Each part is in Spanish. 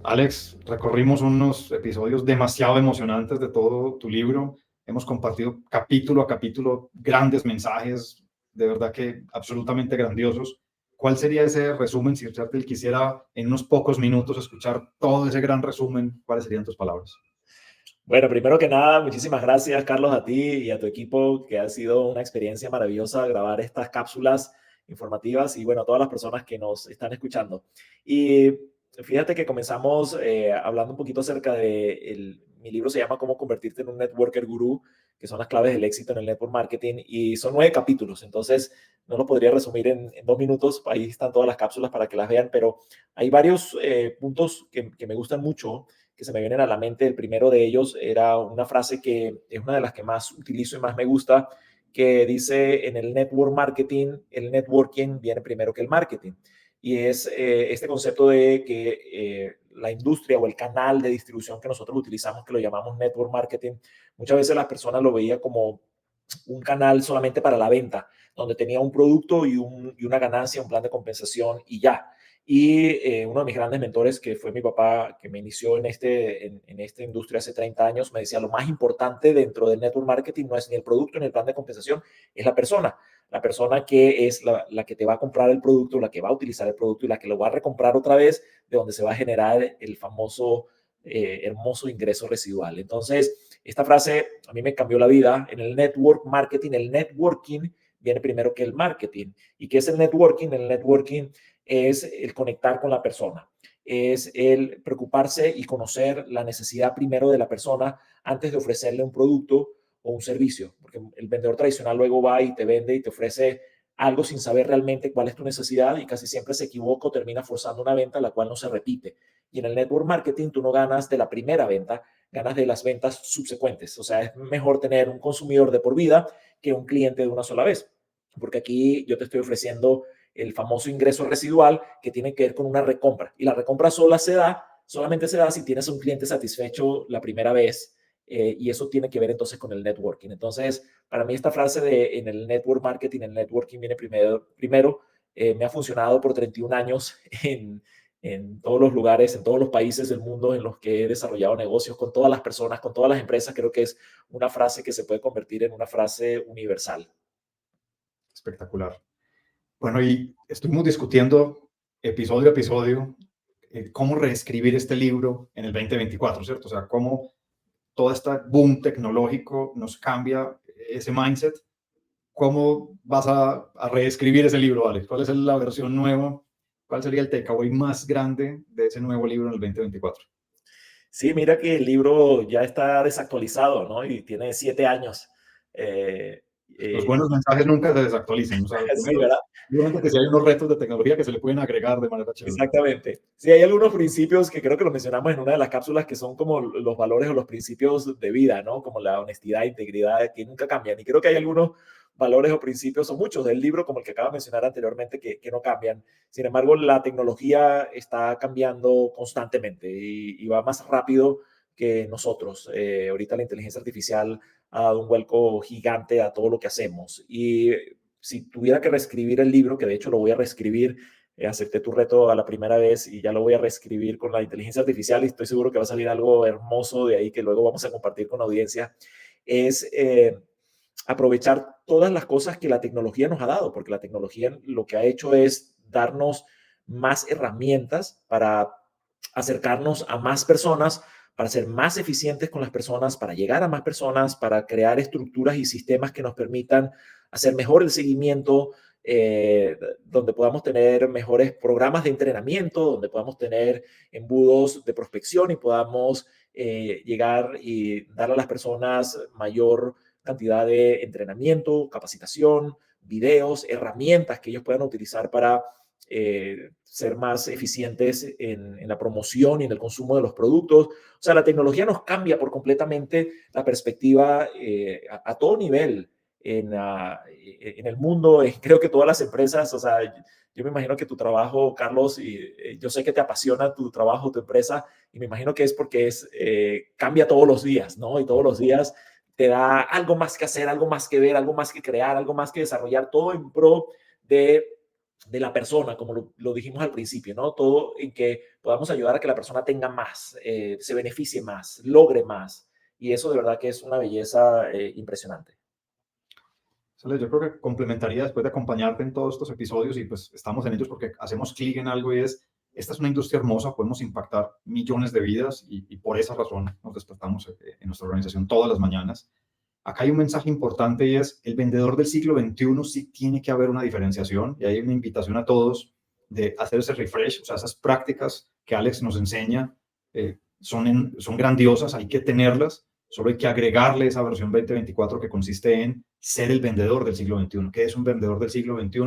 Alex, recorrimos unos episodios demasiado emocionantes de todo tu libro. Hemos compartido capítulo a capítulo grandes mensajes, de verdad que absolutamente grandiosos. ¿Cuál sería ese resumen? Si usted quisiera en unos pocos minutos escuchar todo ese gran resumen, ¿cuáles serían tus palabras? Bueno, primero que nada, muchísimas gracias, Carlos, a ti y a tu equipo, que ha sido una experiencia maravillosa grabar estas cápsulas informativas y, bueno, a todas las personas que nos están escuchando. Y fíjate que comenzamos hablando un poquito acerca de mi libro se llama Cómo convertirte en un networker gurú, que son las claves del éxito en el network marketing, y son 9 capítulos, entonces no lo podría resumir en 2 minutos, ahí están todas las cápsulas para que las vean, pero hay varios puntos que me gustan mucho que se me vienen a la mente. El primero de ellos era una frase que es una de las que más utilizo y más me gusta, que dice en el network marketing, el networking viene primero que el marketing. Y es este concepto de que la industria o el canal de distribución que nosotros utilizamos, que lo llamamos network marketing, muchas veces las personas lo veían como un canal solamente para la venta, donde tenía un producto y una ganancia, un plan de compensación y ya. Y uno de mis grandes mentores, que fue mi papá, que me inició en esta industria hace 30 años, me decía, lo más importante dentro del network marketing no es ni el producto ni el plan de compensación, es la persona que es la que te va a comprar el producto, la que va a utilizar el producto y la que lo va a recomprar otra vez, de donde se va a generar el famoso hermoso ingreso residual. Entonces, esta frase a mí me cambió la vida. En el network marketing, el networking viene primero que el marketing. ¿Y qué es el networking? El networking es el conectar con la persona, es el preocuparse y conocer la necesidad primero de la persona antes de ofrecerle un producto o un servicio, porque el vendedor tradicional luego va y te vende y te ofrece algo sin saber realmente cuál es tu necesidad y casi siempre se equivoca o termina forzando una venta la cual no se repite. Y en el network marketing tú no ganas de la primera venta, ganas de las ventas subsecuentes. O sea, es mejor tener un consumidor de por vida que un cliente de una sola vez, porque aquí yo te estoy ofreciendo el famoso ingreso residual que tiene que ver con una recompra. Y la recompra solamente se da si tienes un cliente satisfecho la primera vez. Y eso tiene que ver entonces con el networking. Entonces, para mí esta frase de en el network marketing, el networking viene primero me ha funcionado por 31 años en todos los lugares, en todos los países del mundo en los que he desarrollado negocios con todas las personas, con todas las empresas. Creo que es una frase que se puede convertir en una frase universal. Espectacular. Bueno, y estuvimos discutiendo episodio a episodio cómo reescribir este libro en el 2024, ¿cierto? O sea, cómo todo este boom tecnológico nos cambia ese mindset. ¿Cómo vas a reescribir ese libro, Alex? ¿Cuál es la versión nueva? ¿Cuál sería el takeaway más grande de ese nuevo libro en el 2024? Sí, mira que el libro ya está desactualizado, ¿no? Y tiene 7 años. Eh, Los eh, buenos mensajes nunca se desactualizan. O sea, sí, primero, ¿verdad? obviamente que si hay unos retos de tecnología que se le pueden agregar de manera chévere. Exactamente. Sí, hay algunos principios que creo que lo mencionamos en una de las cápsulas que son como los valores o los principios de vida, ¿no? Como la honestidad, integridad, que nunca cambian. Y creo que hay algunos valores o principios, o muchos del libro, como el que acabo de mencionar anteriormente, que no cambian. Sin embargo, la tecnología está cambiando constantemente y va más rápido que nosotros. Ahorita la inteligencia artificial ha dado un vuelco gigante a todo lo que hacemos. Y si tuviera que reescribir el libro, que de hecho lo voy a reescribir, acepté tu reto a la primera vez y ya lo voy a reescribir con la inteligencia artificial y estoy seguro que va a salir algo hermoso de ahí que luego vamos a compartir con la audiencia, es aprovechar todas las cosas que la tecnología nos ha dado, porque la tecnología lo que ha hecho es darnos más herramientas para acercarnos a más personas, para ser más eficientes con las personas, para llegar a más personas, para crear estructuras y sistemas que nos permitan hacer mejor el seguimiento, donde podamos tener mejores programas de entrenamiento, donde podamos tener embudos de prospección y podamos llegar y dar a las personas mayor cantidad de entrenamiento, capacitación, videos, herramientas que ellos puedan utilizar para ser más eficientes en la promoción y en el consumo de los productos. O sea, la tecnología nos cambia por completamente la perspectiva a todo nivel en el mundo. Creo que todas las empresas, o sea, yo me imagino que tu trabajo, Carlos, y yo sé que te apasiona tu trabajo, tu empresa, y me imagino que es porque cambia todos los días, ¿no? Y todos los días te da algo más que hacer, algo más que ver, algo más que crear, algo más que desarrollar, todo en pro de de la persona, como lo dijimos al principio, ¿no? Todo en que podamos ayudar a que la persona tenga más, se beneficie más, logre más. Y eso de verdad que es una belleza impresionante. Sale, yo creo que complementaría después de acompañarte en todos estos episodios y pues estamos en ellos porque hacemos clic en algo y es, esta es una industria hermosa, podemos impactar millones de vidas y por esa razón nos despertamos en nuestra organización todas las mañanas. Acá hay un mensaje importante y es, el vendedor del siglo XXI sí tiene que haber una diferenciación y hay una invitación a todos de hacer ese refresh, o sea, esas prácticas que Alex nos enseña son grandiosas, hay que tenerlas, solo hay que agregarle esa versión 2024 que consiste en ser el vendedor del siglo XXI. ¿Qué es un vendedor del siglo XXI?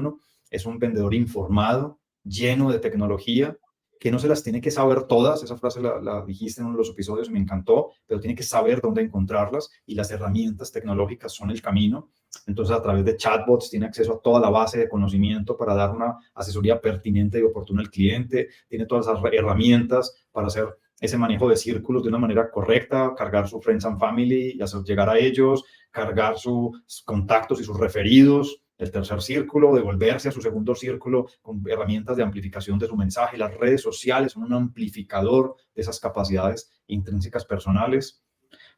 Es un vendedor informado, lleno de tecnología, que no se las tiene que saber todas, esa frase la dijiste en uno de los episodios, me encantó, pero tiene que saber dónde encontrarlas y las herramientas tecnológicas son el camino. Entonces, a través de chatbots tiene acceso a toda la base de conocimiento para dar una asesoría pertinente y oportuna al cliente, tiene todas esas herramientas para hacer ese manejo de círculos de una manera correcta, cargar su friends and family y hacer llegar a ellos, cargar sus contactos y sus referidos, el tercer círculo, devolverse a su segundo círculo con herramientas de amplificación de su mensaje. Las redes sociales son un amplificador de esas capacidades intrínsecas personales.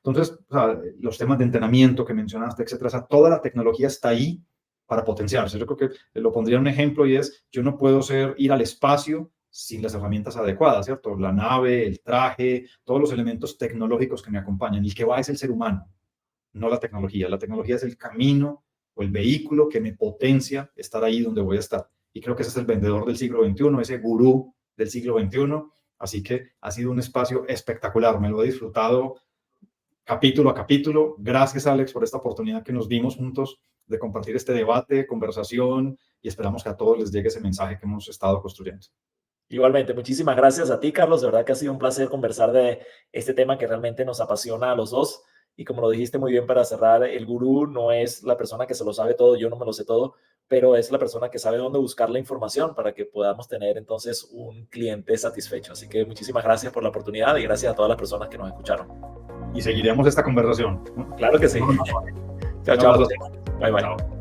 Entonces, o sea, los temas de entrenamiento que mencionaste, etcétera, o sea, toda la tecnología está ahí para potenciarse. Yo creo que lo pondría en un ejemplo y es, yo no puedo ir al espacio sin las herramientas adecuadas, ¿cierto? La nave, el traje, todos los elementos tecnológicos que me acompañan. El que va es el ser humano, no la tecnología. La tecnología es el camino o el vehículo que me potencia estar ahí donde voy a estar. Y creo que ese es el vendedor del siglo XXI, ese gurú del siglo XXI. Así que ha sido un espacio espectacular. Me lo he disfrutado capítulo a capítulo. Gracias, Alex, por esta oportunidad que nos dimos juntos de compartir este debate, conversación, y esperamos que a todos les llegue ese mensaje que hemos estado construyendo. Igualmente, muchísimas gracias a ti, Carlos. De verdad que ha sido un placer conversar de este tema que realmente nos apasiona a los dos. Y como lo dijiste muy bien para cerrar, el gurú no es la persona que se lo sabe todo, yo no me lo sé todo, pero es la persona que sabe dónde buscar la información para que podamos tener entonces un cliente satisfecho. Así que muchísimas gracias por la oportunidad y gracias a todas las personas que nos escucharon. Y seguiremos esta conversación. Claro que sí. Chao, chao. Bye, bye. Chao.